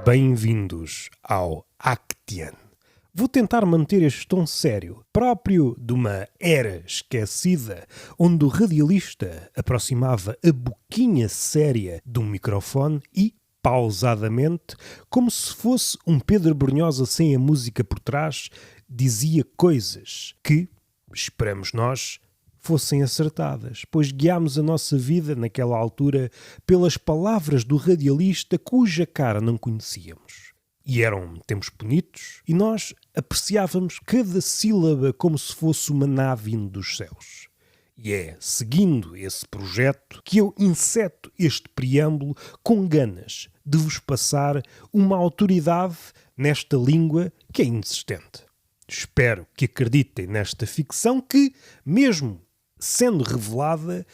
Bem-vindos ao Actian. Vou tentar manter este tom sério, próprio de uma era esquecida, onde o radialista aproximava a boquinha séria de um microfone e, pausadamente, como se fosse um Pedro Brunhosa sem a música por trás, dizia coisas que, esperamos nós, fossem acertadas, pois guiámos a nossa vida naquela altura pelas palavras do radialista cuja cara não conhecíamos. E eram tempos bonitos e nós apreciávamos cada sílaba como se fosse uma nave vindo dos céus. E é seguindo esse projeto que eu inseto este preâmbulo com ganas de vos passar uma autoridade nesta língua que é inexistente. Espero que acreditem nesta ficção que, mesmo sendo revelada,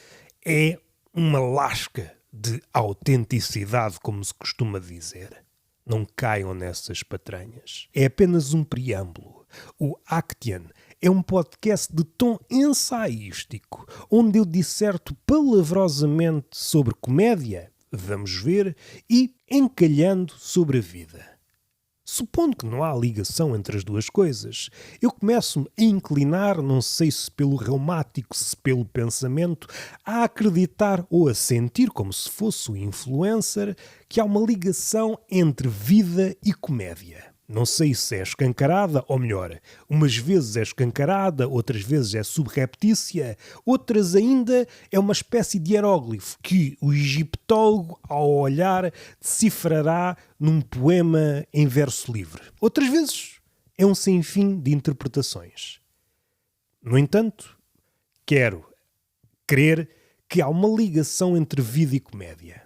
é uma lasca de autenticidade, como se costuma dizer. Não caiam nessas patranhas. É apenas um preâmbulo. O Actian é um podcast de tom ensaístico, onde eu disserto palavrosamente sobre comédia, vamos ver, e encalhando sobre a vida. Supondo que não há ligação entre as duas coisas, eu começo-me a inclinar, não sei se pelo reumático, se pelo pensamento, a acreditar ou a sentir, como se fosse um influencer, que há uma ligação entre vida e comédia. Não sei se é escancarada, ou melhor, umas vezes é escancarada, outras vezes é subreptícia, outras ainda é uma espécie de hieróglifo que o egiptólogo, ao olhar, decifrará num poema em verso livre. Outras vezes é um sem fim de interpretações. No entanto, quero crer que há uma ligação entre vida e comédia.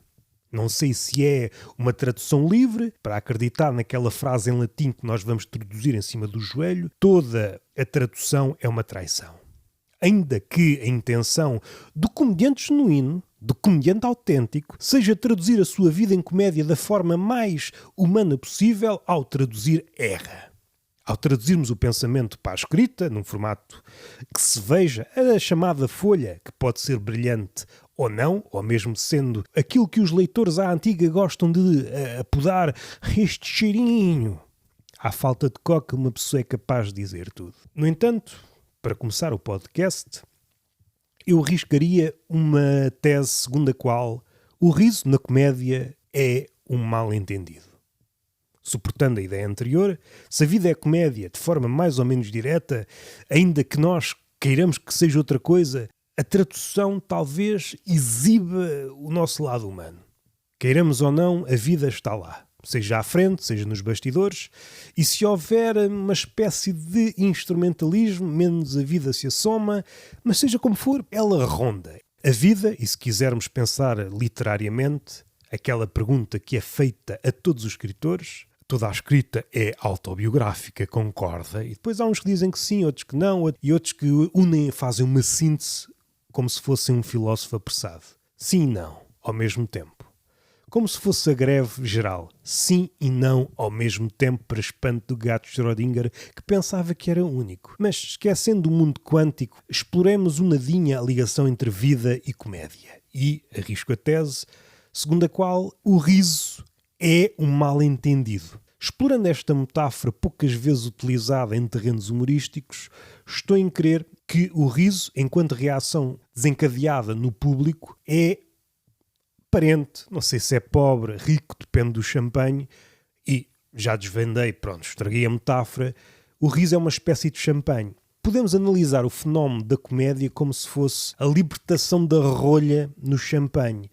Não sei se é uma tradução livre, para acreditar naquela frase em latim que nós vamos traduzir em cima do joelho, toda a tradução é uma traição. Ainda que a intenção do comediante genuíno, do comediante autêntico, seja traduzir a sua vida em comédia da forma mais humana possível, ao traduzir erra. Ao traduzirmos o pensamento para a escrita, num formato que se veja a chamada folha, que pode ser brilhante ou não, ou mesmo sendo aquilo que os leitores à antiga gostam de apodar este cheirinho. À falta de coca, uma pessoa é capaz de dizer tudo. No entanto, para começar o podcast, eu arriscaria uma tese segundo a qual o riso na comédia é um mal-entendido. Suportando a ideia anterior, se a vida é comédia de forma mais ou menos direta, ainda que nós queiramos que seja outra coisa, a tradução talvez exiba o nosso lado humano. Queiramos ou não, a vida está lá. Seja à frente, seja nos bastidores, e se houver uma espécie de instrumentalismo, menos a vida se assoma, mas seja como for, ela ronda. A vida, e se quisermos pensar literariamente, aquela pergunta que é feita a todos os escritores, toda a escrita é autobiográfica, concorda, e depois há uns que dizem que sim, outros que não, e outros que unem, fazem uma síntese como se fossem um filósofo apressado. Sim e não, ao mesmo tempo. Como se fosse a greve geral. Sim e não ao mesmo tempo, para espanto do gato Schrödinger, que pensava que era único. Mas, esquecendo o mundo quântico, exploremos um nadinha a ligação entre vida e comédia. E arrisco a tese, segundo a qual o riso é um mal-entendido. Explorando esta metáfora poucas vezes utilizada em terrenos humorísticos, estou em crer que o riso, enquanto reação desencadeada no público, é parente, não sei se é pobre, rico, depende do champanhe, e já desvendei, pronto, estraguei a metáfora, o riso é uma espécie de champanhe. Podemos analisar o fenómeno da comédia como se fosse a libertação da rolha no champanhe,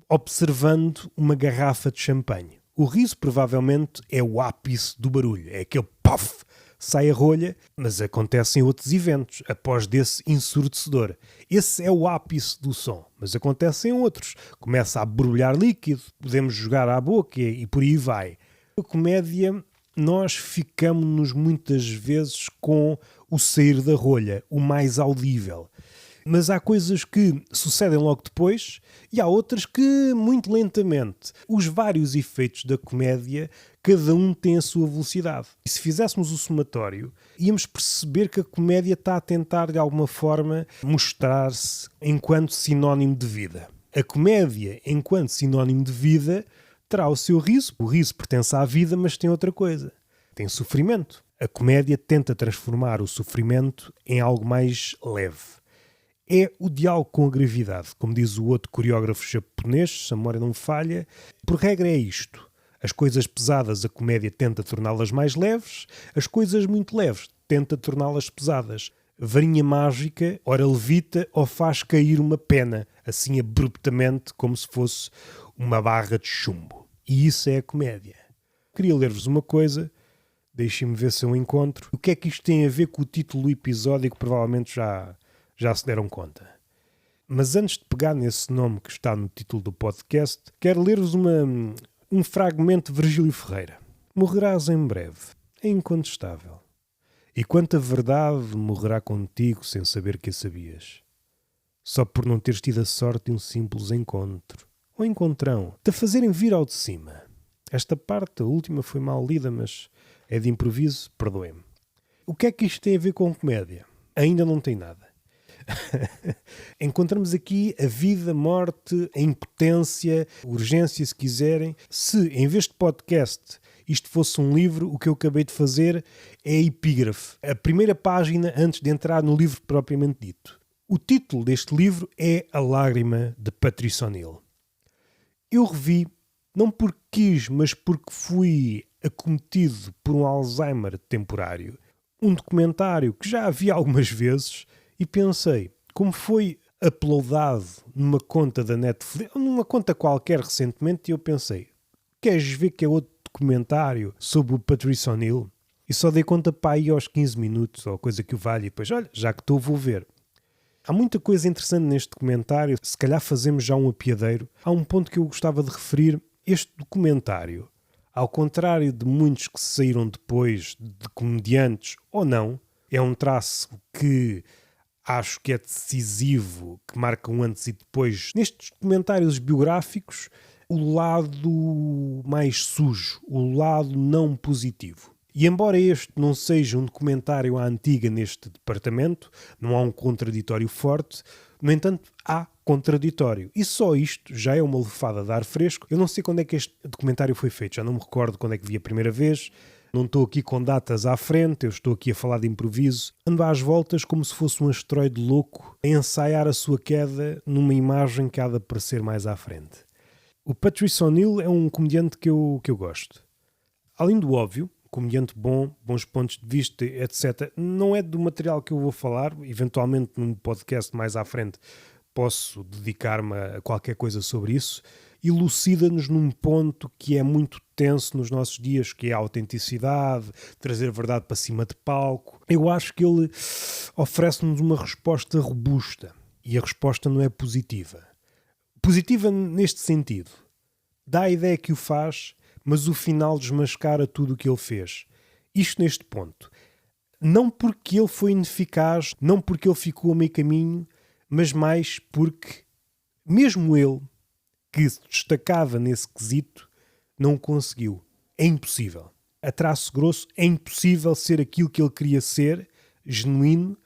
observando uma garrafa de champanhe. O riso provavelmente é o ápice do barulho, é aquele puff, sai a rolha, mas acontecem outros eventos após desse ensurdecedor. Esse é o ápice do som, mas acontecem outros. Começa a borbulhar líquido, podemos jogar à boca e por aí vai. A comédia, nós ficamos-nos muitas vezes com o sair da rolha, o mais audível. Mas há coisas que sucedem logo depois e há outras que muito lentamente. Os vários efeitos da comédia, cada um tem a sua velocidade. E se fizéssemos o somatório, íamos perceber que a comédia está a tentar de alguma forma mostrar-se enquanto sinónimo de vida. A comédia, enquanto sinónimo de vida, terá o seu riso. O riso pertence à vida, mas tem outra coisa. Tem sofrimento. A comédia tenta transformar o sofrimento em algo mais leve. É o diálogo com a gravidade. Como diz o outro coreógrafo japonês, se a memória não falha, por regra é isto. As coisas pesadas a comédia tenta torná-las mais leves, as coisas muito leves tenta torná-las pesadas. Varinha mágica, ora levita ou faz cair uma pena, assim abruptamente, como se fosse uma barra de chumbo. E isso é a comédia. Queria ler-vos uma coisa, deixem-me ver se eu encontro. O que é que isto tem a ver com o título do episódio, que provavelmente já se deram conta. Mas antes de pegar nesse nome que está no título do podcast, quero ler-vos um fragmento de Virgílio Ferreira. Morrerás em breve. É incontestável. E quanta verdade morrerá contigo sem saber que a sabias. Só por não teres tido a sorte de um simples encontro. Ou encontrão. De a fazerem vir ao de cima. Esta parte, a última, foi mal lida, mas é de improviso, perdoem-me. O que é que isto tem a ver com comédia? Ainda não tem nada. Encontramos aqui a vida, a morte, a impotência, a urgência, se quiserem. Se, em vez de podcast, isto fosse um livro, o que eu acabei de fazer é a epígrafe. A primeira página antes de entrar no livro propriamente dito. O título deste livro é A Lágrima, de Patrice O'Neill. Eu revi, não porque quis, mas porque fui acometido por um Alzheimer temporário, um documentário que já vi algumas vezes e pensei, como foi uploadado numa conta da Netflix, numa conta qualquer recentemente, e eu pensei, queres ver que é outro documentário sobre o Patrice O'Neill? E só dei conta para aí aos 15 minutos, ou coisa que o valha, e depois, olha, já que estou, vou ver. Há muita coisa interessante neste documentário, se calhar fazemos já um apiadeiro. Há um ponto que eu gostava de referir. Este documentário, ao contrário de muitos que saíram depois de comediantes ou não, é um traço que acho que é decisivo, que marca um antes e depois. Nestes documentários biográficos, o lado mais sujo, o lado não positivo. E embora este não seja um documentário à antiga neste departamento, não há um contraditório forte, no entanto há contraditório. E só isto já é uma lufada de ar fresco. Eu não sei quando é que este documentário foi feito, já não me recordo quando é que vi a primeira vez, não estou aqui com datas à frente, eu estou aqui a falar de improviso. Ando às voltas como se fosse um asteroide louco a ensaiar a sua queda numa imagem que há de aparecer mais à frente. O Patrice O'Neill é um comediante que eu gosto. Além do óbvio, comediante bom, bons pontos de vista, etc. Não é do material que eu vou falar, eventualmente num podcast mais à frente posso dedicar-me a qualquer coisa sobre isso, elucida-nos num ponto que é muito tenso nos nossos dias, que é a autenticidade, trazer a verdade para cima de palco. Eu acho que ele oferece-nos uma resposta robusta, e a resposta não é positiva. Positiva neste sentido. Dá a ideia que o faz, mas o final desmascara tudo o que ele fez. Isto neste ponto. Não porque ele foi ineficaz, não porque ele ficou a meio caminho, mas mais porque, mesmo ele, que se destacava nesse quesito, não o conseguiu. É impossível. A traço grosso, é impossível ser aquilo que ele queria ser, genuíno,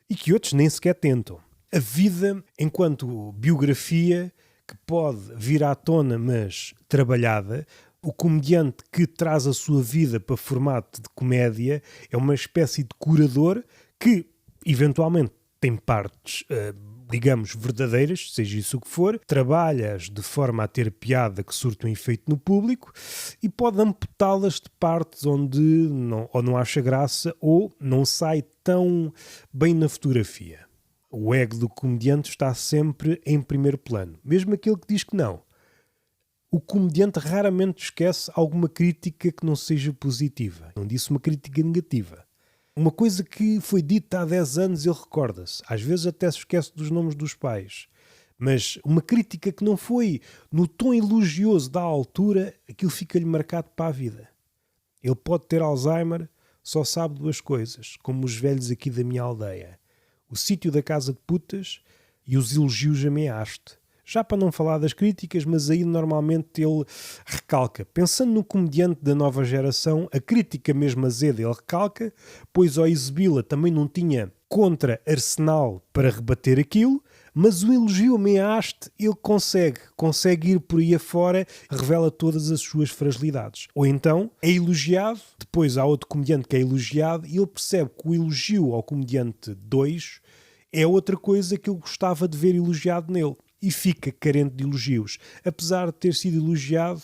e que outros nem sequer tentam. A vida, enquanto biografia, que pode vir à tona, mas trabalhada, o comediante que traz a sua vida para formato de comédia é uma espécie de curador que, eventualmente, tem partes, digamos, verdadeiras, seja isso o que for, trabalha-as de forma a ter piada que surte um efeito no público e pode amputá-las de partes onde ou não acha graça ou não sai tão bem na fotografia. O ego do comediante está sempre em primeiro plano, mesmo aquele que diz que não. O comediante raramente esquece alguma crítica que não seja positiva. Não disse uma crítica negativa. Uma coisa que foi dita há 10 anos ele recorda-se. Às vezes até se esquece dos nomes dos pais. Mas uma crítica que não foi no tom elogioso da altura, aquilo fica-lhe marcado para a vida. Ele pode ter Alzheimer, só sabe duas coisas, como os velhos aqui da minha aldeia. O Sítio da Casa de Putas e os elogios a Measte. Já para não falar das críticas, mas aí normalmente ele recalca. Pensando no comediante da nova geração, a crítica mesmo azeda ele recalca, pois ao exibi-la também não tinha contra-arsenal para rebater aquilo, mas o elogio a Measte ele consegue ir por aí afora, revela todas as suas fragilidades. Ou então é elogiado, depois há outro comediante que é elogiado e ele percebe que o elogio ao comediante 2 é outra coisa que ele gostava de ver elogiado nele. E fica carente de elogios, apesar de ter sido elogiado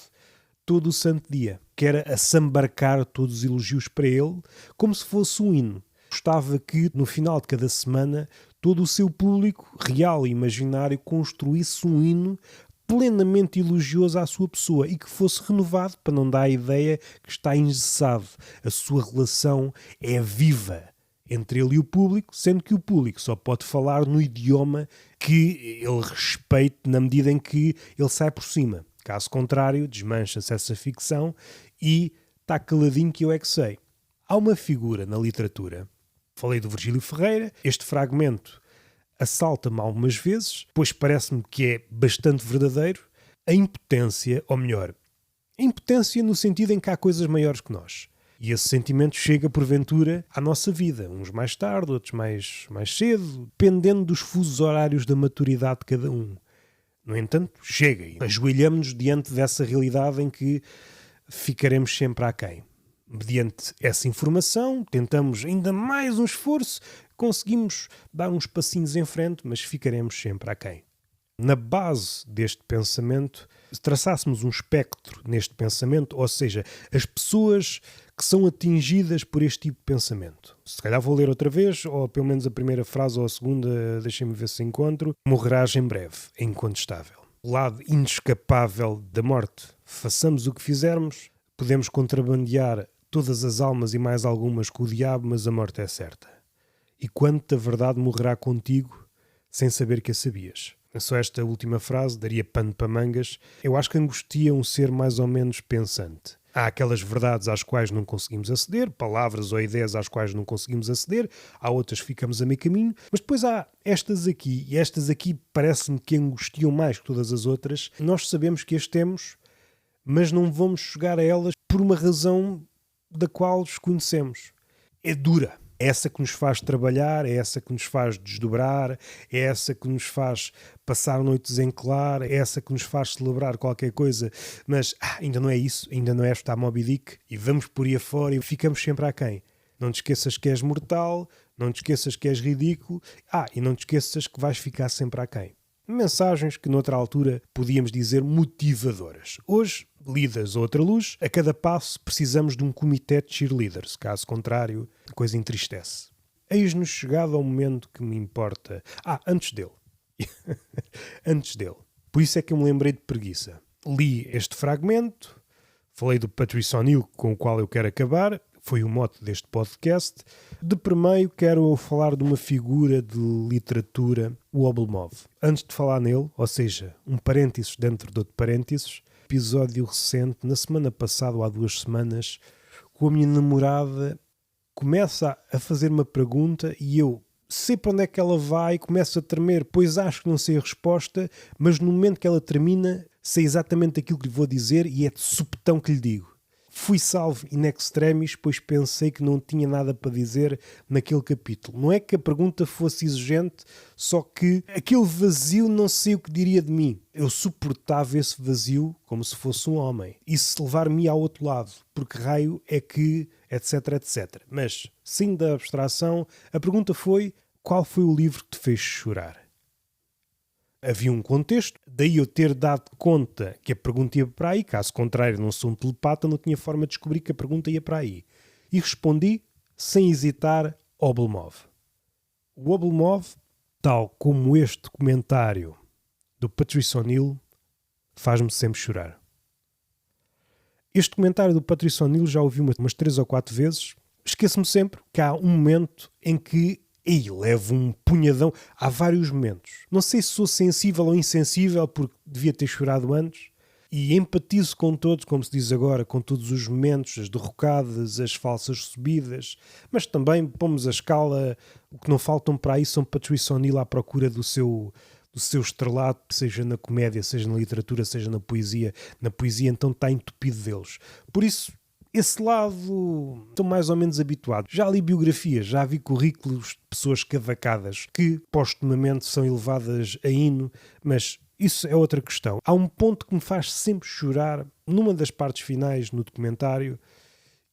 todo o santo dia, que era a sambarcar todos os elogios para ele, como se fosse um hino. Gostava que, no final de cada semana, todo o seu público, real e imaginário, construísse um hino plenamente elogioso à sua pessoa e que fosse renovado para não dar a ideia que está engessado. A sua relação é viva entre ele e o público, sendo que o público só pode falar no idioma que ele respeite na medida em que ele sai por cima. Caso contrário, desmancha-se essa ficção e está caladinho que eu é que sei. Há uma figura na literatura, falei do Virgílio Ferreira, este fragmento assalta-me algumas vezes, pois parece-me que é bastante verdadeiro, a impotência, ou melhor, a impotência no sentido em que há coisas maiores que nós. E esse sentimento chega, porventura, à nossa vida. Uns mais tarde, outros mais cedo, dependendo dos fusos horários da maturidade de cada um. No entanto, chega e ajoelhamos-nos diante dessa realidade em que ficaremos sempre aquém. Mediante essa informação, tentamos ainda mais um esforço, conseguimos dar uns passinhos em frente, mas ficaremos sempre aquém. Na base deste pensamento, se traçássemos um espectro neste pensamento, ou seja, as pessoas que são atingidas por este tipo de pensamento. Se calhar vou ler outra vez, ou pelo menos a primeira frase ou a segunda, deixem-me ver se encontro. Morrerás em breve, é incontestável. O lado inescapável da morte. Façamos o que fizermos, podemos contrabandear todas as almas e mais algumas com o diabo, mas a morte é certa. E quanta verdade morrerá contigo sem saber que a sabias. Só esta última frase daria pano para mangas. Eu acho que angustia um ser mais ou menos pensante. Há aquelas verdades às quais não conseguimos aceder, palavras ou ideias às quais não conseguimos aceder, há outras que ficamos a meio caminho, mas depois há estas aqui, e estas aqui parece-me que angustiam mais que todas as outras. Nós sabemos que as temos, mas não vamos chegar a elas por uma razão da qual desconhecemos. É dura. É essa que nos faz trabalhar, é essa que nos faz desdobrar, é essa que nos faz passar noites em claro, é essa que nos faz celebrar qualquer coisa, mas ainda não é isso, ainda não é esta Moby Dick, e vamos por aí afora e ficamos sempre aquém. Não te esqueças que és mortal, não te esqueças que és ridículo, e não te esqueças que vais ficar sempre aquém. Mensagens que noutra altura podíamos dizer motivadoras. Hoje, lidas a outra luz, a cada passo precisamos de um comitê de cheerleaders, caso contrário, a coisa entristece. Eis-nos chegado ao momento que me importa. Antes dele. Antes dele. Por isso é que eu me lembrei de preguiça. Li este fragmento, falei do Patrice O'Neill, com o qual eu quero acabar, foi o mote deste podcast. De primeiro quero falar de uma figura de literatura, o Oblomov. Antes de falar nele, ou seja, um parênteses dentro de outro parênteses, episódio recente, na semana passada ou há 2 semanas, com a minha namorada, começa a fazer uma pergunta e eu sei para onde é que ela vai, começo a tremer, pois acho que não sei a resposta, mas no momento que ela termina, sei exatamente aquilo que lhe vou dizer e é de supetão que lhe digo. Fui salvo in extremis, pois pensei que não tinha nada para dizer naquele capítulo. Não é que a pergunta fosse exigente, só que aquele vazio não sei o que diria de mim. Eu suportava esse vazio como se fosse um homem. E se levar-me ao outro lado, porque raio é que, etc, etc. Mas, sem da abstração, a pergunta foi: qual foi o livro que te fez chorar? Havia um contexto, daí eu ter dado conta que a pergunta ia para aí, caso contrário não sou um telepata, não tinha forma de descobrir que a pergunta ia para aí. E respondi, sem hesitar, Oblomov. O Oblomov, tal como este comentário do Patrice O'Neill, faz-me sempre chorar. Este comentário do Patrice O'Neill já ouvi umas 3 ou 4 vezes. Esqueço-me sempre que há um momento em que levo um punhadão. Há vários momentos. Não sei se sou sensível ou insensível porque devia ter chorado antes. e empatizo com todos, como se diz agora, com todos os momentos, as derrocadas, as falsas subidas, mas também pomos a escala, o que não faltam para aí são Patrice O'Neill à procura do seu estrelato, seja na comédia, seja na literatura, seja na poesia. Na poesia então está entupido deles. Por isso, esse lado estou mais ou menos habituado. Já li biografias, já vi currículos de pessoas cavacadas que postumamente são elevadas a hino, mas isso é outra questão. Há um ponto que me faz sempre chorar numa das partes finais no documentário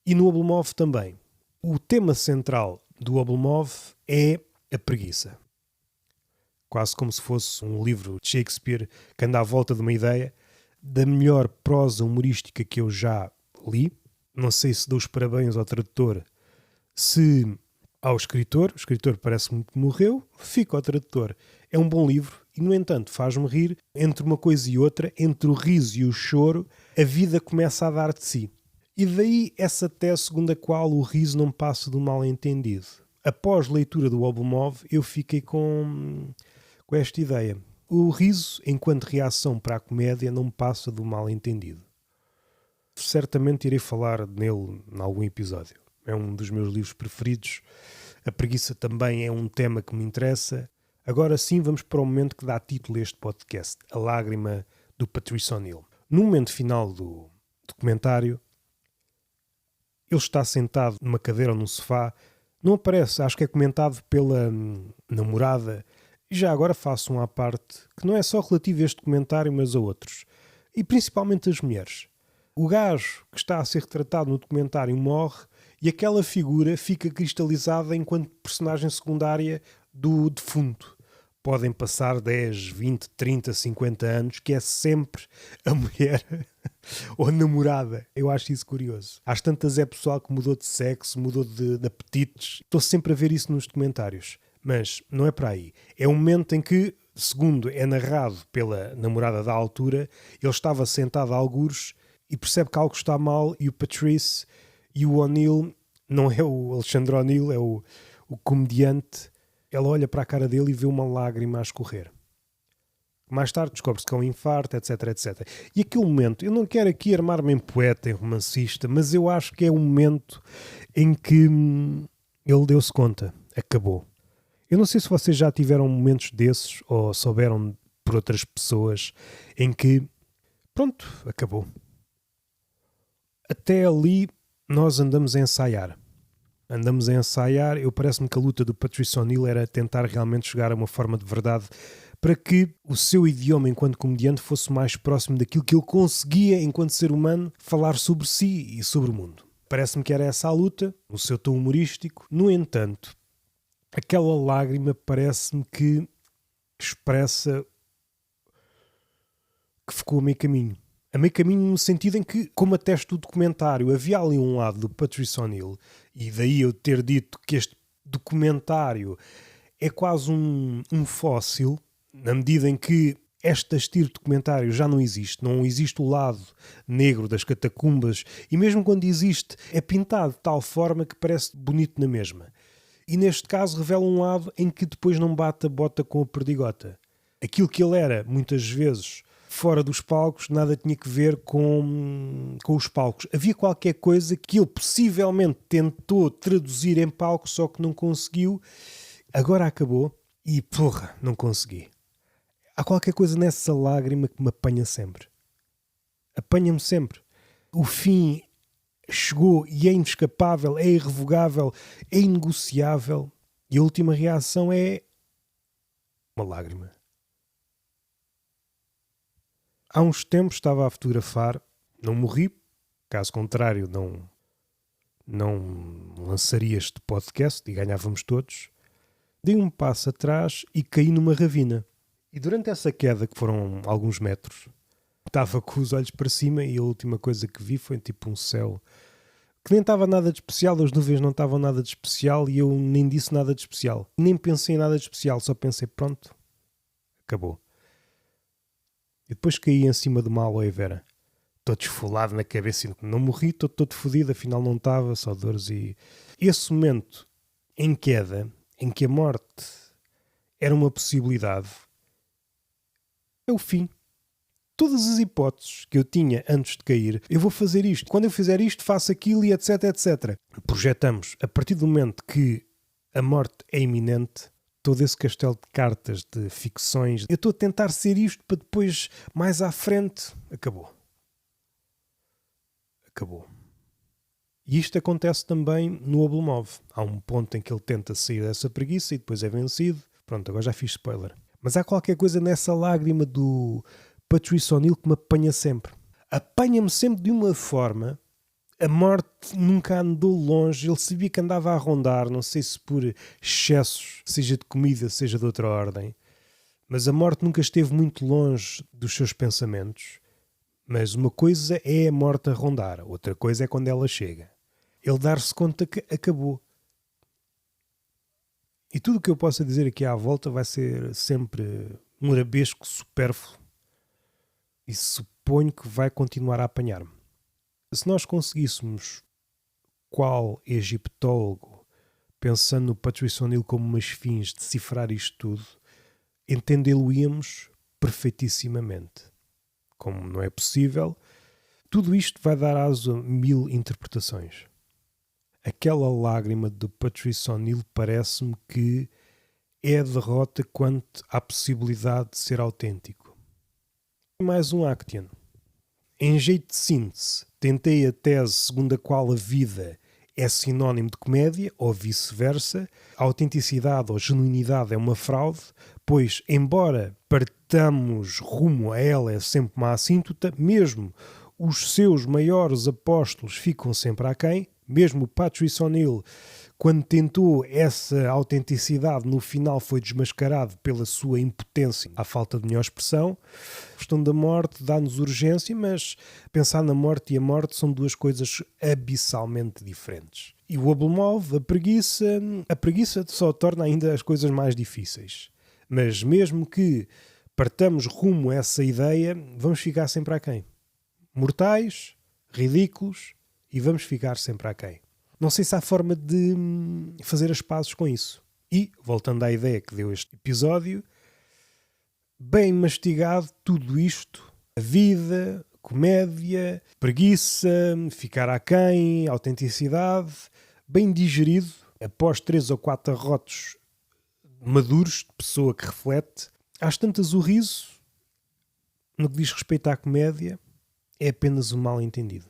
e no Oblomov também. O tema central do Oblomov é a preguiça. Quase como se fosse um livro de Shakespeare que anda à volta de uma ideia, da melhor prosa humorística que eu já li. Não sei se dou os parabéns ao tradutor, se ao escritor. O escritor parece-me que morreu, fica ao tradutor. É um bom livro e, no entanto, faz-me rir. Entre uma coisa e outra, entre o riso e o choro, a vida começa a dar de si. E daí essa tese segundo a qual o riso não passa do mal-entendido. Após leitura do Oblomov, eu fiquei com esta ideia. O riso, enquanto reação para a comédia, não passa do mal-entendido. Certamente irei falar nele em algum episódio. É um dos meus livros preferidos. A preguiça também é um tema que me interessa. Agora sim, vamos para o momento que dá título a este podcast, A Lágrima do Patrice O'Neill. No momento final do documentário, ele está sentado numa cadeira ou num sofá. Não aparece, acho que é comentado pela namorada. E já agora faço um à parte, que não é só relativo a este documentário, mas a outros. E principalmente as mulheres. O gajo que está a ser retratado no documentário morre e aquela figura fica cristalizada enquanto personagem secundária do defunto. Podem passar 10, 20, 30, 50 anos, que é sempre a mulher ou a namorada. Eu acho isso curioso. Às tantas é pessoal que mudou de sexo, mudou de apetites. Estou sempre a ver isso nos documentários. Mas não é para aí. É um momento em que, segundo é narrado pela namorada da altura, ele estava sentado a algures e percebe que algo está mal e o Patrice e o O'Neill, não é o Alexandre O'Neill, é o comediante, ela olha para a cara dele e vê uma lágrima a escorrer. Mais tarde descobre-se que é um infarto, etc, etc. E aquele momento, eu não quero aqui armar-me em poeta, em romancista, mas eu acho que é um momento em que ele deu-se conta, acabou. Eu não sei se vocês já tiveram momentos desses ou souberam por outras pessoas em que, pronto, acabou. Até ali nós andamos a ensaiar. Eu parece-me que a luta do Patrice O'Neill era tentar realmente chegar a uma forma de verdade para que o seu idioma enquanto comediante fosse mais próximo daquilo que ele conseguia enquanto ser humano falar sobre si e sobre o mundo. Parece-me que era essa a luta, o seu tom humorístico. No entanto, aquela lágrima parece-me que expressa que ficou a meio caminho. A meio caminho no sentido em que, como atesta o documentário, havia ali um lado do Patrice O'Neill, e daí eu ter dito que este documentário é quase um fóssil, na medida em que este estilo de documentário já não existe o lado negro das catacumbas, e mesmo quando existe, é pintado de tal forma que parece bonito na mesma. E neste caso revela um lado em que depois não bate a bota com a perdigota. Aquilo que ele era, muitas vezes, fora dos palcos, nada tinha que ver com os palcos. Havia qualquer coisa que ele possivelmente tentou traduzir em palco, só que não conseguiu. Agora acabou e, porra, não consegui. Há qualquer coisa nessa lágrima que me apanha sempre. Apanha-me sempre. O fim chegou e é inescapável, é irrevogável, é inegociável. E a última reação é uma lágrima. Há uns tempos estava a fotografar, não morri, caso contrário não lançaria este podcast e ganhávamos todos. Dei um passo atrás e caí numa ravina. E durante essa queda, que foram alguns metros, estava com os olhos para cima e a última coisa que vi foi tipo um céu que nem estava nada de especial, as nuvens não estavam nada de especial e eu nem disse nada de especial. Nem pensei em nada de especial, só pensei, pronto, acabou. E depois caí em cima de uma aloe vera, todo esfolado na cabeça. Não morri, estou todo fodido, afinal não estava, só dores. E esse momento em queda, em que a morte era uma possibilidade, é o fim. todas as hipóteses que eu tinha antes de cair, eu vou fazer isto, quando eu fizer isto faço aquilo e etc, etc. Projetamos, a partir do momento que a morte é iminente, todo esse castelo de cartas, de ficções, eu estou a tentar ser isto para depois, mais à frente, acabou. E isto acontece também no Oblomov. Há um ponto em que ele tenta sair dessa preguiça e depois é vencido. Pronto, agora já fiz spoiler. Mas há qualquer coisa nessa lágrima do Patrice O'Neill que me apanha sempre. Apanha-me sempre de uma forma. A morte nunca andou longe. Ele sabia que andava a rondar, não sei se por excessos, seja de comida, seja de outra ordem. Mas a morte nunca esteve muito longe dos seus pensamentos. Mas uma coisa é a morte a rondar, outra coisa é quando ela chega. Ele dar-se conta que acabou. E tudo o que eu possa dizer aqui à volta vai ser sempre um arabesco supérfluo. E suponho que vai continuar a apanhar-me. Se nós conseguíssemos, qual egiptólogo, pensando no Patrice O'Neill como uma esfinge, decifrar isto tudo, entendê-lo-íamos perfeitissimamente. Como não é possível, tudo isto vai dar aso a 1000 interpretações. Aquela lágrima do Patrice O'Neill parece-me que é a derrota quanto à possibilidade de ser autêntico. Mais um Actian. Em jeito de síntese, tentei a tese segundo a qual a vida é sinónimo de comédia, ou vice-versa. A autenticidade ou genuinidade é uma fraude, pois, embora partamos rumo a ela é sempre uma assíntota, mesmo os seus maiores apóstolos ficam sempre aquém. Mesmo o Patrice O'Neill, quando tentou essa autenticidade, no final foi desmascarado pela sua impotência, à falta de melhor expressão. A questão da morte dá-nos urgência, mas pensar na morte e a morte são duas coisas abissalmente diferentes. E o Oblomov, a preguiça só torna ainda as coisas mais difíceis. Mas mesmo que partamos rumo a essa ideia, vamos ficar sempre aquém. Mortais, ridículos, e vamos ficar sempre aquém. Não sei se há forma de fazer as pazes com isso. E, voltando à ideia que deu este episódio, bem mastigado tudo isto, a vida, comédia, preguiça, ficar aquém, autenticidade, bem digerido, após 3 ou 4 arrotos maduros de pessoa que reflete. Às tantas o riso, no que diz respeito à comédia, é apenas um mal-entendido.